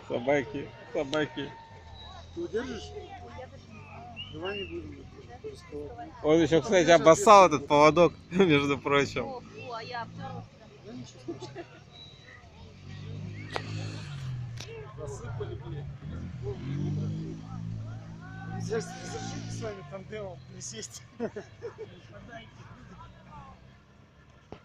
Собаки, собаки. Ты удержишь? Давай не будем рисковать. Он еще, кстати, обоссал этот поводок, между прочим. А я обтерла. Да ничего страшного. Засыпали, блин. Нельзя с вами тандемом присесть.